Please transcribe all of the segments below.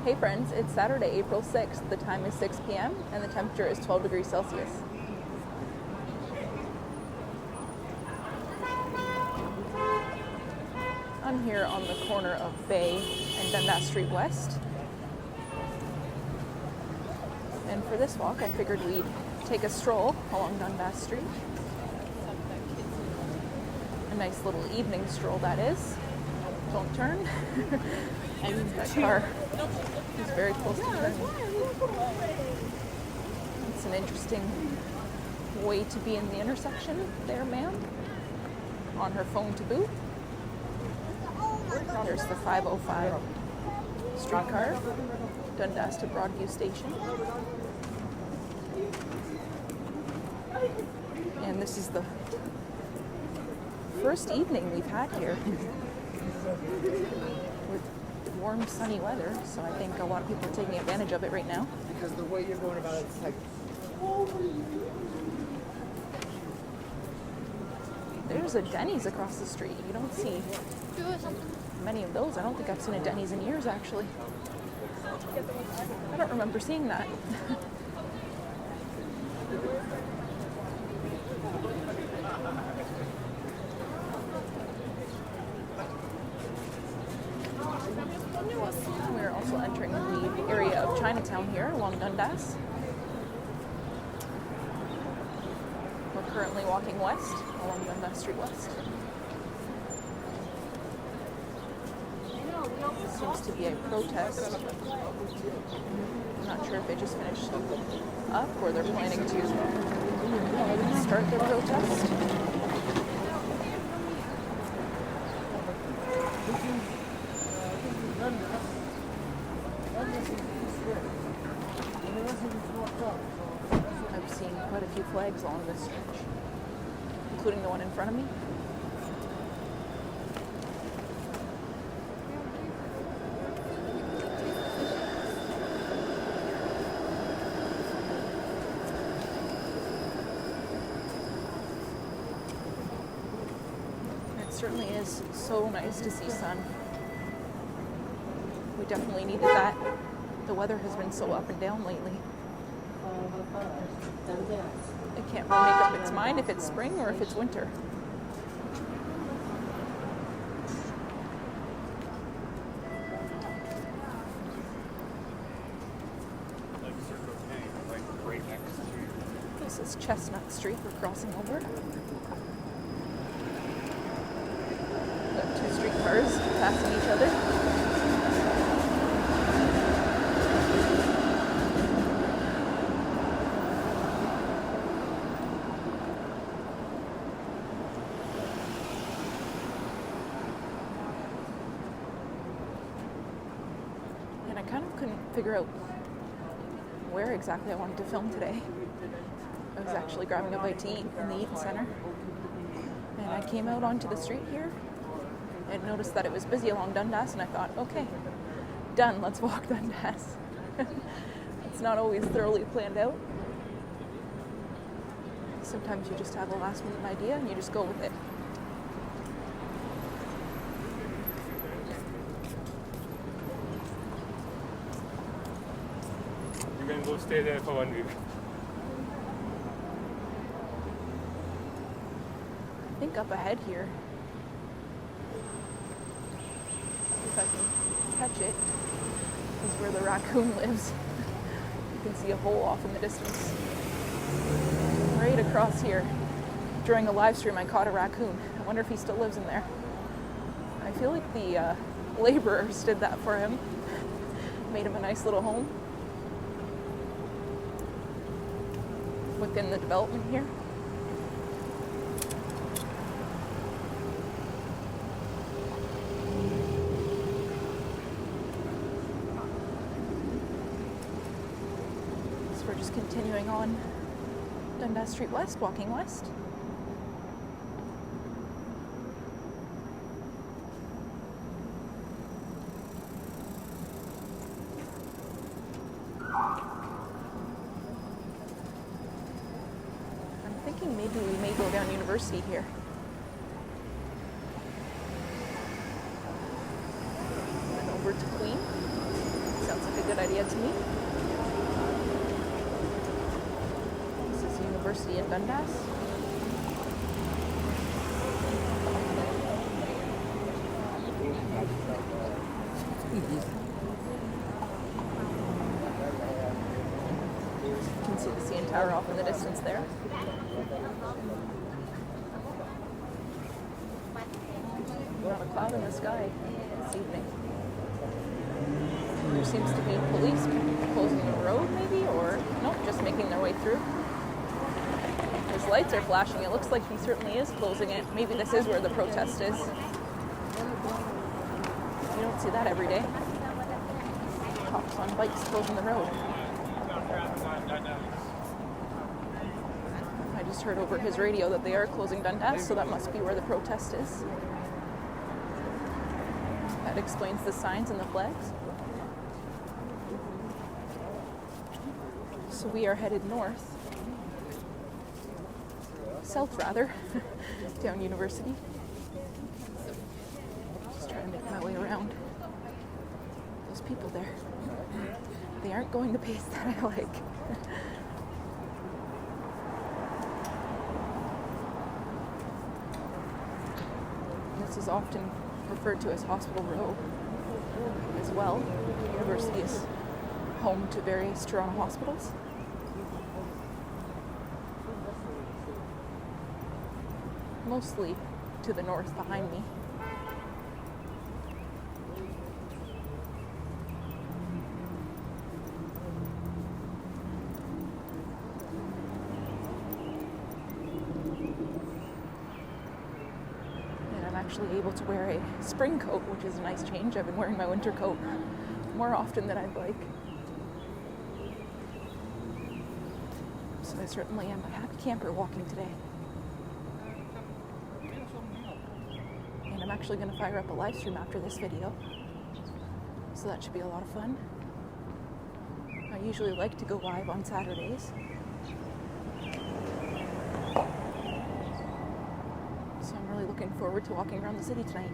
Hey friends, it's Saturday, April 6th. The time is 6 p.m. and the temperature is 12 degrees Celsius. I'm here on the corner of Bay and Dundas Street West. And for this walk, I figured we'd take a stroll along Dundas Street. A nice little evening stroll, that is. Don't turn. And that car is very close to turning. It's an interesting way to be in the intersection there, ma'am. On her phone to boot. There's the 505 streetcar, Dundas to Broadview Station. And this is the first evening we've had here with warm, sunny weather, so I think a lot of people are taking advantage of it right now. Because the way you're going about it, it's like... There's a Denny's across the street. You don't see many of those. I don't think I've seen a Denny's in years, actually. I don't remember seeing that. We're also entering the area of Chinatown here along Dundas. We're currently walking west along Dundas Street West. Seems to be a protest. I'm not sure if they just finished up or they're planning to start their protest. I've seen quite a few flags along this stretch, including the one in front of me. It certainly is so nice to see sun. We definitely needed that. The weather has been so up and down lately. It can't really make up its mind if it's spring or if it's winter. This is Chestnut Street we're crossing over. Got two streetcars passing each other. I kind of couldn't figure out where exactly I wanted to film today. I was actually grabbing a bite to eat in the Eaton Center. And I came out onto the street here and noticed that it was busy along Dundas, and I thought, okay, done, let's walk Dundas. It's not always thoroughly planned out. Sometimes you just have a last minute idea and you just go with it. You can go stay there for 1 week. I think up ahead here, if I can catch it, is where the raccoon lives. You can see a hole off in the distance. Right across here. During a live stream, I caught a raccoon. I wonder if he still lives in there. I feel like the laborers did that for him. Made him a nice little home within the development here. So we're just continuing on Dundas Street West, walking west. Thinking maybe we may go down University here. And over to Queen. Sounds like a area to me. This is University in Dundas. You can see the CN Tower off in the distance there. Not a cloud in the sky this evening. There seems to be police closing the road maybe, or nope, just making their way through. His lights are flashing. It looks like he certainly is closing it. Maybe this is where the protest is. You don't see that every day. Cops on bikes closing the road. I just heard over his radio that they are closing Dundas, so that must be where the protest is. That explains the signs and the flags. So we are headed north. South rather, down University. Just trying to make my way around. Those people there, they aren't going the pace that I like. This is often referred to as Hospital Row as well. The university is home to various Toronto hospitals. Mostly to the north behind me. And I'm actually able to wear a spring coat, which is a nice change. I've been wearing my winter coat more often than I'd like. So I certainly am a happy camper walking today. I'm actually going to fire up a live stream after this video, so that should be a lot of fun. I usually like to go live on Saturdays, so I'm really looking forward to walking around the city tonight.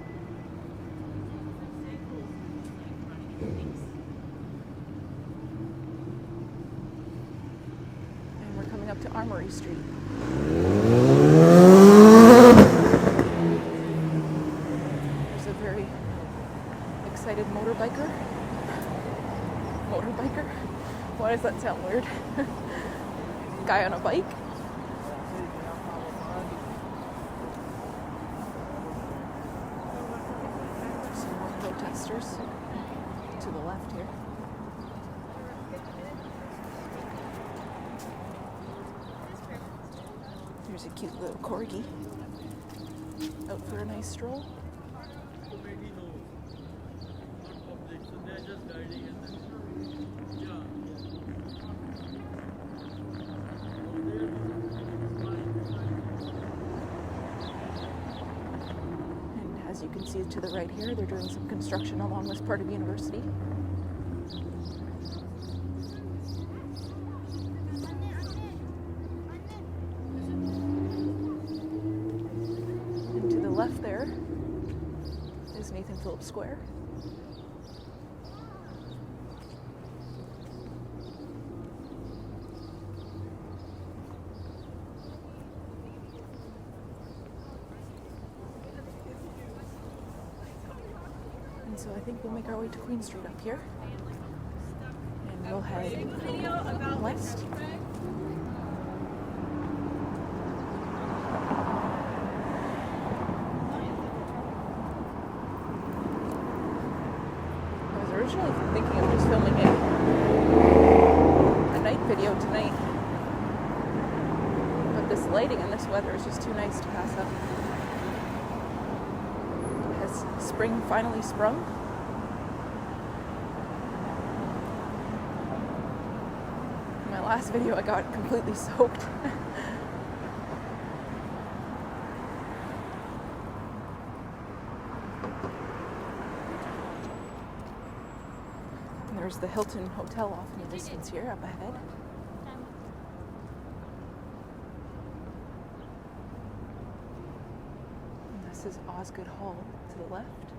And we're coming up to Armory Street. Excited motorbiker. Why does that sound weird? Guy on a bike. Some more protesters to the left here. There's a cute little corgi out for a nice stroll. And as you can see to the right here, they're doing some construction along this part of the university. And to the left there is Nathan Phillips Square. So I think we'll make our way to Queen Street up here, and we'll head west. I was originally thinking of just filming a night video tonight, but this lighting and this weather is just too nice to pass up. Spring finally sprung. In my last video I got completely soaked. And there's the Hilton Hotel off in the distance here up ahead. Is Osgoode Hall to the left,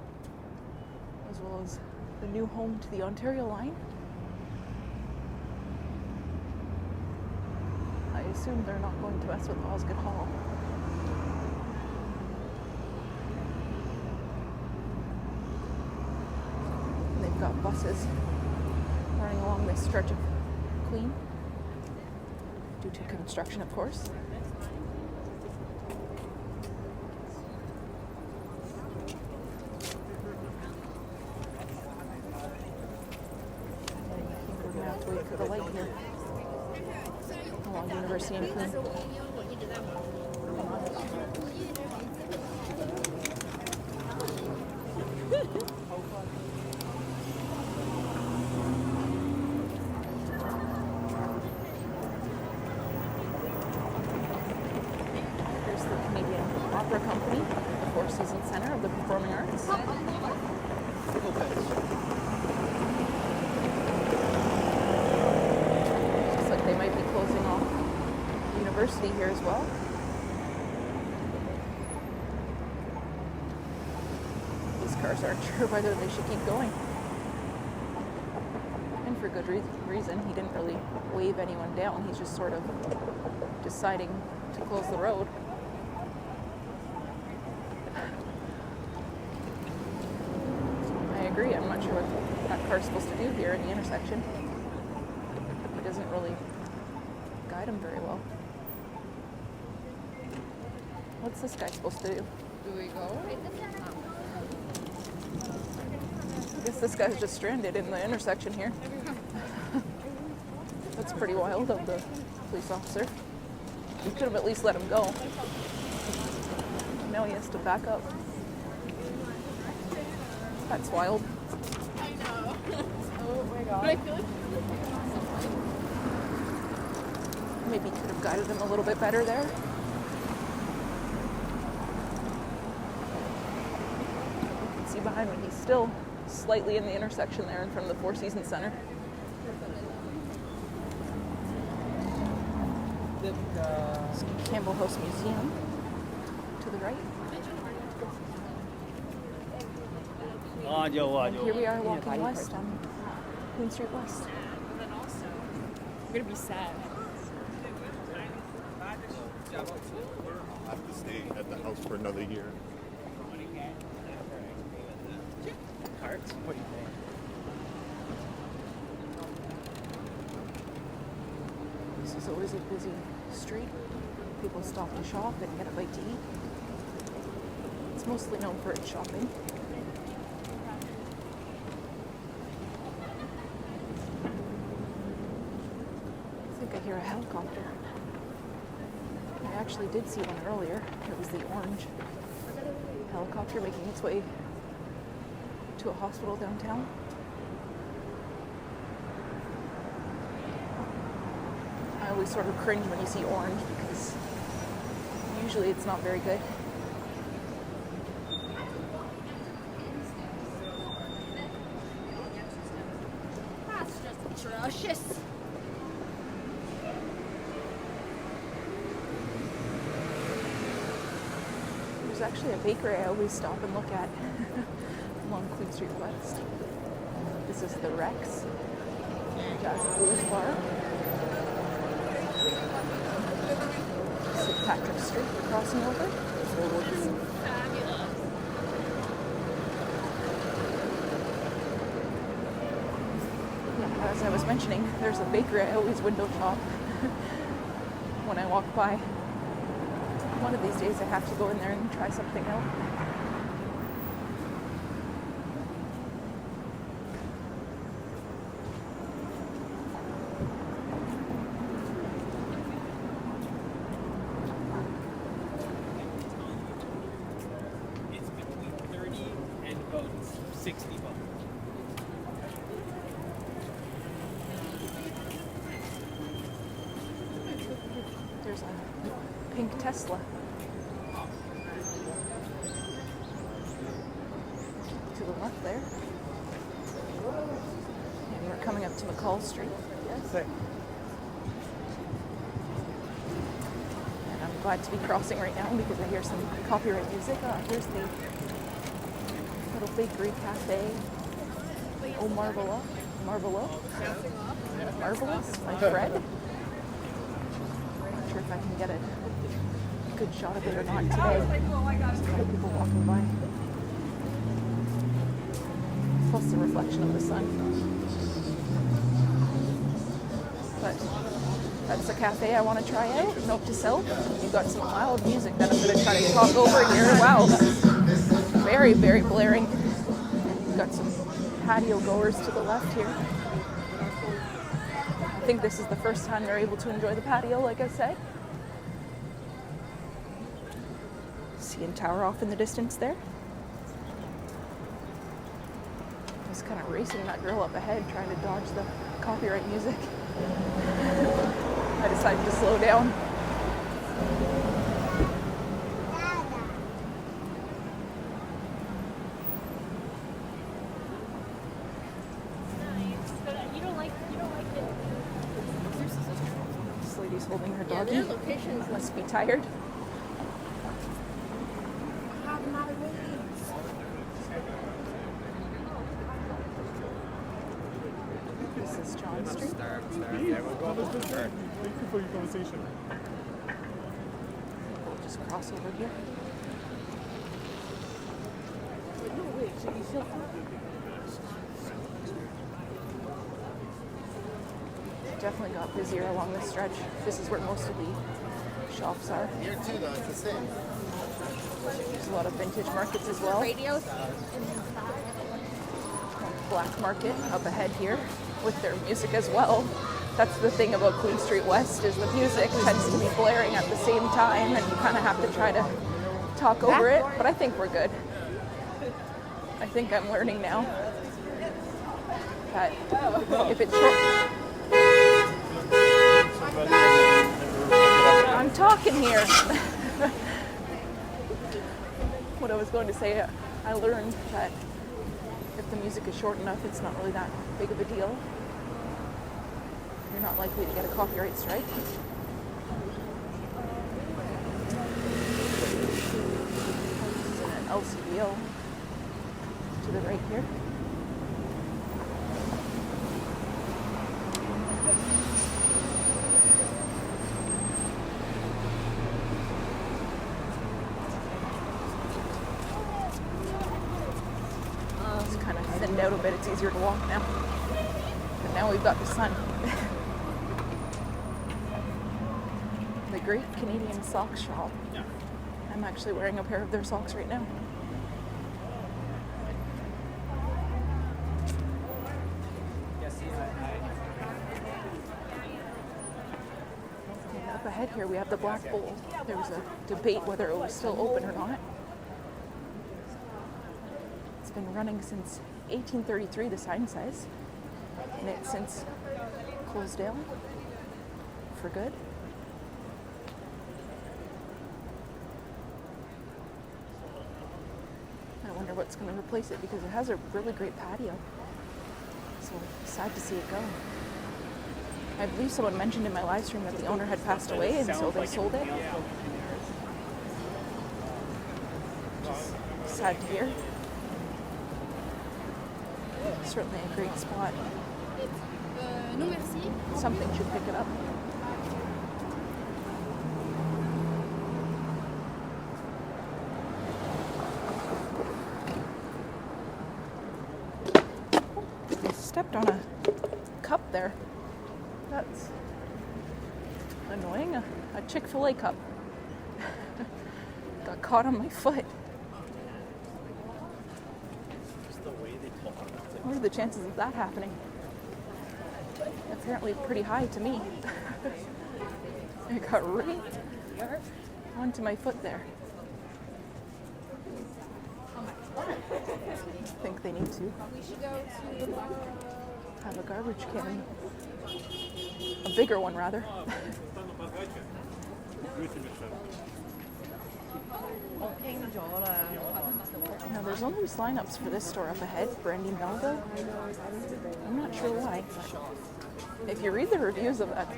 as well as the new home to the Ontario line. assume they're not going to mess with Osgood Hall. And they've got buses running along this stretch of Queen, due to construction, of course. We're gonna have to wait for the light here along University and Queen. Here's the Canadian Opera Company, the Four Seasons Centre of the Performing Arts. Looks like they might be closing off the university here as well. These cars aren't sure whether they should keep going. And for good reason. He didn't really wave anyone down. He's just sort of deciding to close the road. I agree. I'm not sure what that car's supposed to do here in the intersection. He doesn't really guide him very well. What's this guy supposed to do? Do we go? I guess this guy's just stranded in the intersection here. That's pretty wild of the police officer. You could have at least let him go. Now he has to back up. That's wild. I know. Oh my god. But I feel like Maybe could have guided him a little bit better there. You can see behind me, he's still slightly in the intersection there in front of the Four Seasons Centre. Campbell House Museum to the right. And here we are walking west on Queen Street West. then also, I'm gonna be sad. I'll have to stay at the house for another year. Carts? What do you think? This is always a busy street. People stop to shop and get a bite to eat. It's mostly known for its shopping. I think I hear a helicopter. I actually did see one earlier. It was the orange helicopter making its way to a hospital downtown. I always sort of cringe when you see orange because usually it's not very good. That's just atrocious. There's actually a bakery I always stop and look at along Queen Street West. This is the Rex Jazz and Blues Bar. St. Patrick's Street crossing over. Fabulous. Yeah, as I was mentioning, there's a bakery I always window shop when I walk by. One of these days I have to go in there and try something out. It's between 30 and about 60 bucks. There's a pink Tesla. To the left there. And we're coming up to McCall Street. Sick. And I'm glad to be crossing right now because I hear some copyright music. Here's the little bakery cafe. Oh, Marvelous. Marvelous by Fred. sure if I can get a good shot of it or not today. There's a lot of people walking by. Plus the reflection of the sun. But that's the cafe I want to try out. Note to self, you've got some loud music that I'm going to try to talk over here. Wow, that's very, very blaring. You've got some patio goers to the left here. I think this is the first time they're able to enjoy the patio, like I said. CN Tower off in the distance there. I was kind of racing that girl up ahead, trying to dodge the copyright music. I decided to slow down. This lady's holding her doggy. Must be tired. This is John Street. Yeah, we'll go over there. Thank you for your conversation. We'll just cross over here. Definitely got busier along this stretch. This is where most of the shops are. Here too, though, it's the same. There's a lot of vintage markets as well. Radios. Black market up ahead here with their music as well. That's the thing about Queen Street West is the music tends to be blaring at the same time and you kind of have to try to talk over it, but I think we're good. I think I'm learning now that if it's short... I'm talking here. What I was going to say, I learned that if the music is short enough, it's not really that big of a deal. You're not likely to get a copyright strike. This is an LCBO to the right here. It's kind of thinned out a bit. It's easier to walk now. But now we've got the sun. The Great Canadian Sock Shop. I'm actually wearing a pair of their socks right now. And up ahead here we have the Black Bowl. There was a debate whether it was still open or not. It's been running since 1833, the sign says, and it's since closed down for good. I wonder what's going to replace it because it has a really great patio. So sad to see it go. I believe someone mentioned in my live stream that the owner had passed away and so they sold it. Which is sad to hear. Certainly a great spot. No, merci. Something should pick it up. I stepped on a cup there. That's annoying. A ChickfilA cup. Got caught on my foot. What are the chances of that happening? Apparently pretty high to me. It got right onto my foot there. I think they need to have a garbage can. A bigger one, rather. Now, there's only lineups for this store up ahead, Brandy Melville. I'm not sure why. If you read the reviews of that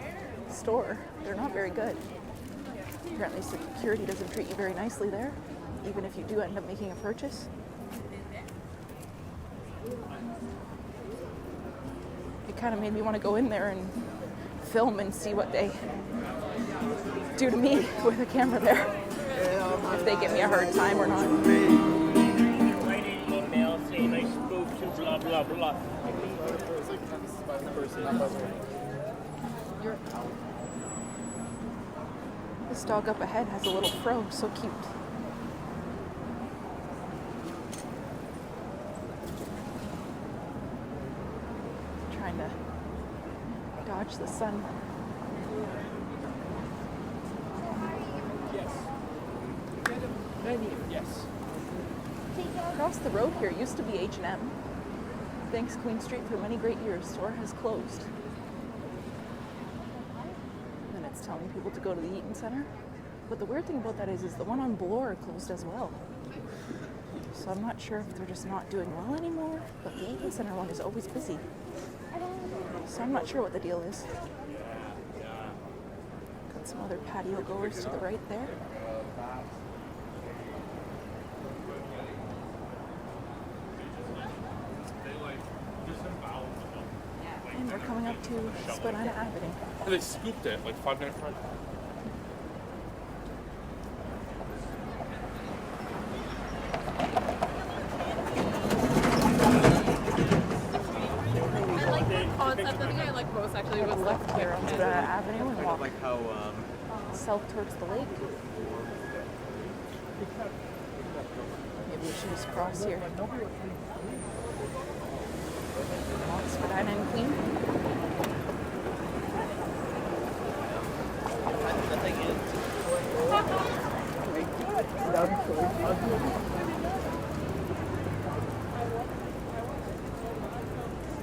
store, they're not very good. Apparently security doesn't treat you very nicely there, even if you do end up making a purchase. It kind of made me want to go in there and film and see what they do to me with a camera there. If they give me a hard time or not. Write an email saying I spoke to blah blah blah. It's like this is by the person, not by the This dog up ahead has a little fro, so cute. Trying to dodge the sun. Yes. Yes. Across the road here used to be H&M. Thanks Queen Street for many great years, store has closed. And it's telling people to go to the Eaton Center. But the weird thing about that is the one on Bloor closed as well. So I'm not sure if they're just not doing well anymore, but the Eaton Center one is always busy. So I'm not sure what the deal is. Got some other patio goers to the right there. And we're coming up to Spadina Avenue. They scooped it like 5 minutes front. I like the concept. I think I like most actually was like Left here on Spadina Avenue and walk Like how south towards the lake. Maybe we should just cross here. Spadina and Queen.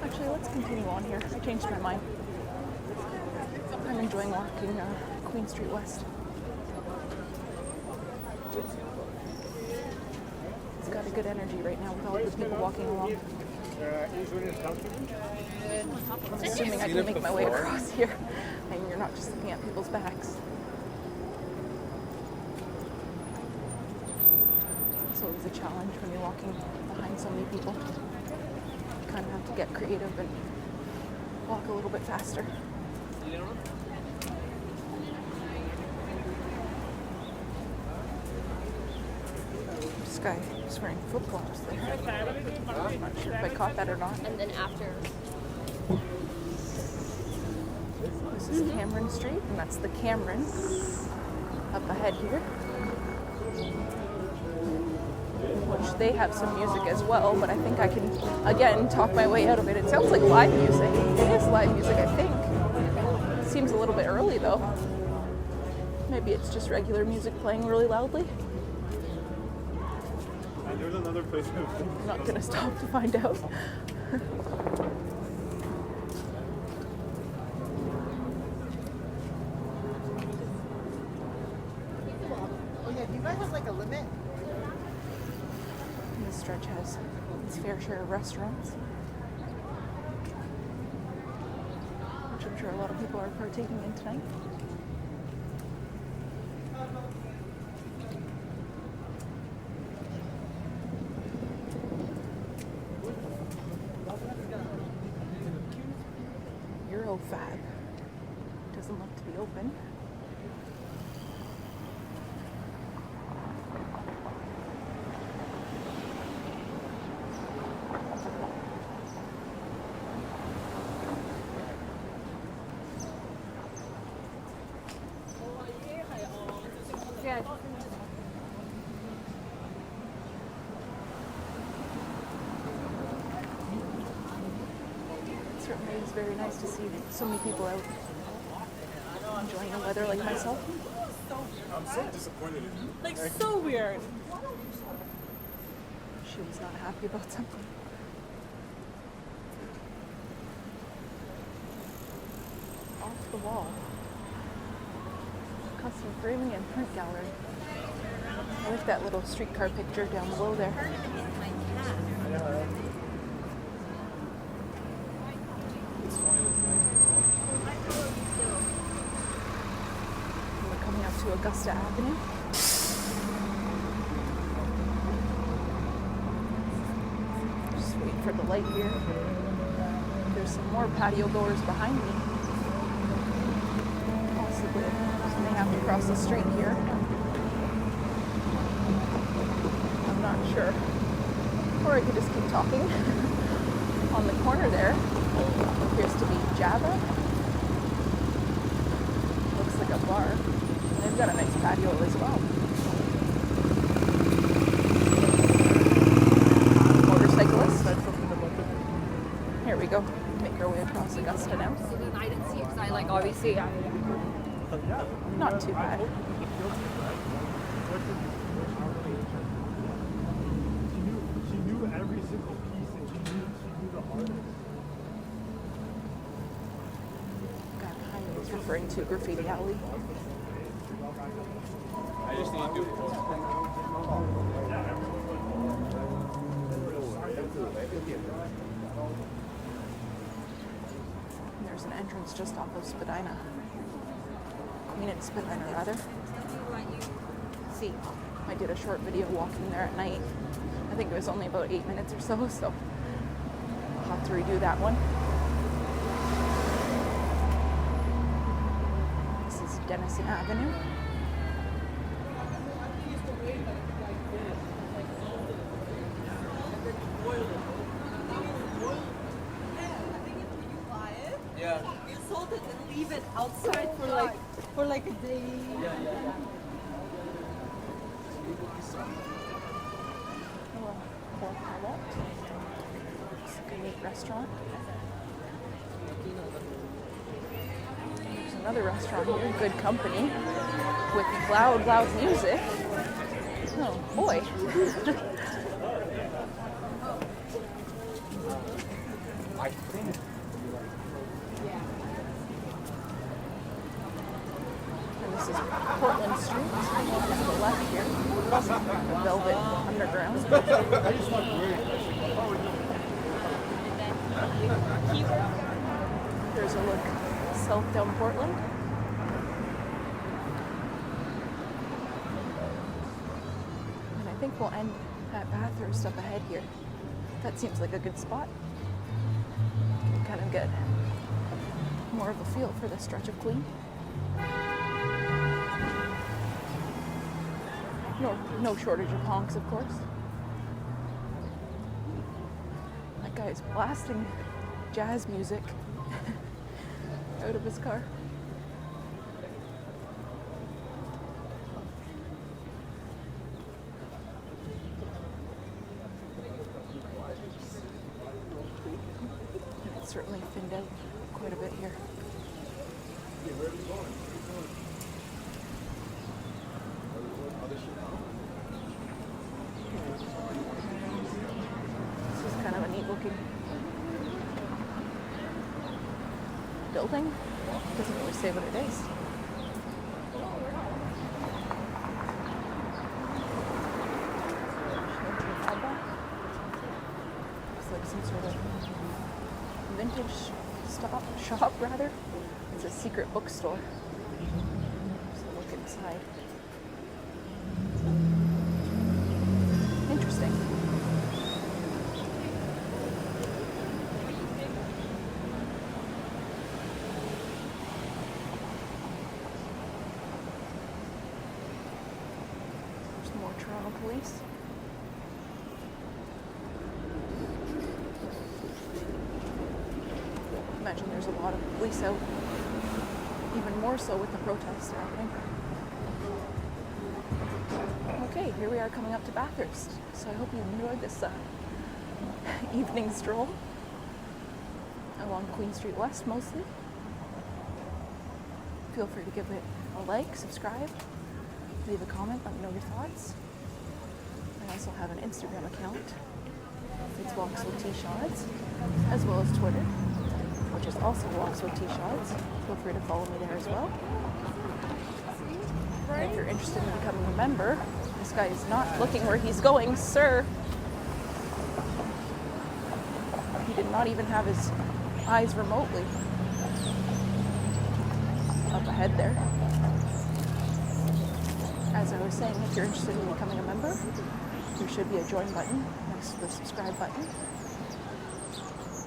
Actually, let's continue on here. I changed my mind. I'm enjoying walking Queen Street West. It's got a good energy right now with all the people walking along. I'm assuming I can make my way across here and you're not just looking at people's backs. It's always a challenge when you're walking behind so many people. You kind of have to get creative and walk a little bit faster. This guy is wearing flip-flops there. I'm not sure if I caught that or not. And then after. This is Cameron Street, and that's the Cameron up ahead here. Which they have some music as well, but I think I can, again, talk my way out of it. It sounds like live music. It is live music, I think. It seems a little bit early, though. Maybe it's just regular music playing really loudly. And there's another place. I'm not gonna stop to find out. Oh yeah, do you guys have like a limit? And this stretch has its fair share of restaurants, which I'm sure a lot of people are partaking in tonight. Eurofab doesn't look to be open. Yeah. It certainly is very nice to see so many people out enjoying the weather like myself. I'm so disappointed in you. Like so weird. She was not happy about something. Off the wall. Custom framing and print gallery. I like that little streetcar picture down below there. We're coming up to Augusta Avenue. Just wait for the light here. There's some more patio goers behind me. Also So they have to cross the street here. I'm not sure. Or I could just keep talking. On the corner there appears to be Java. Looks like a bar. They've got a nice patio as well. Motorcyclist. Here we go. Make our way across Augusta now. So then I didn't see it because I like obviously Not too bad. She knew every single piece and she knew the artist. Guy behind me is referring to Graffiti Alley. I just need to do There's an entrance just off of Spadina. Queen and Spadina, rather. See, I did a short video walking there at night. I think it was only about 8 minutes or so, so I'll have to redo that one. This is Denison Avenue. Yeah. you sold it and leave it outside for like a day. Hello, Pork Palette. It's like a neat restaurant. There's another restaurant here, Good Company, with loud music. Oh boy. I think. And this is Portland Street, to the left here. The Velvet Underground. There's a look south down Portland. And I think we'll end at Bathurst up ahead here. That seems like a good spot. You can kind of get more of a feel for the stretch of Queen. No shortage of honks, of course. That guy is blasting jazz music out of his car. And it's certainly thinned out quite a bit here. This is kind of a neat looking building. Doesn't really say what it is. Looks like some sort of vintage shop rather. It's a secret bookstore. So look inside. Interesting. There's more Toronto police. Imagine there's a lot of police out, even more so with the protests happening. Okay, here we are coming up to Bathurst. So I hope you enjoyed this evening stroll along Queen Street West mostly. Feel free to give it a like, subscribe, leave a comment, let me know your thoughts. I also have an Instagram account. It's Walks with Tshods, as well as Twitter, which is also Walks with Tshods. Feel free to follow me there as well. And if you're interested in becoming a member, this guy is not looking where he's going, sir. He did not even have his eyes remotely up ahead there. As I was saying, if you're interested in becoming a member, there should be a join button next to the subscribe button,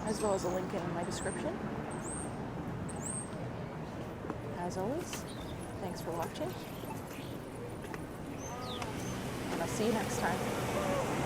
as well as a link in my description. As always, Thanks for watching. And I'll see you next time.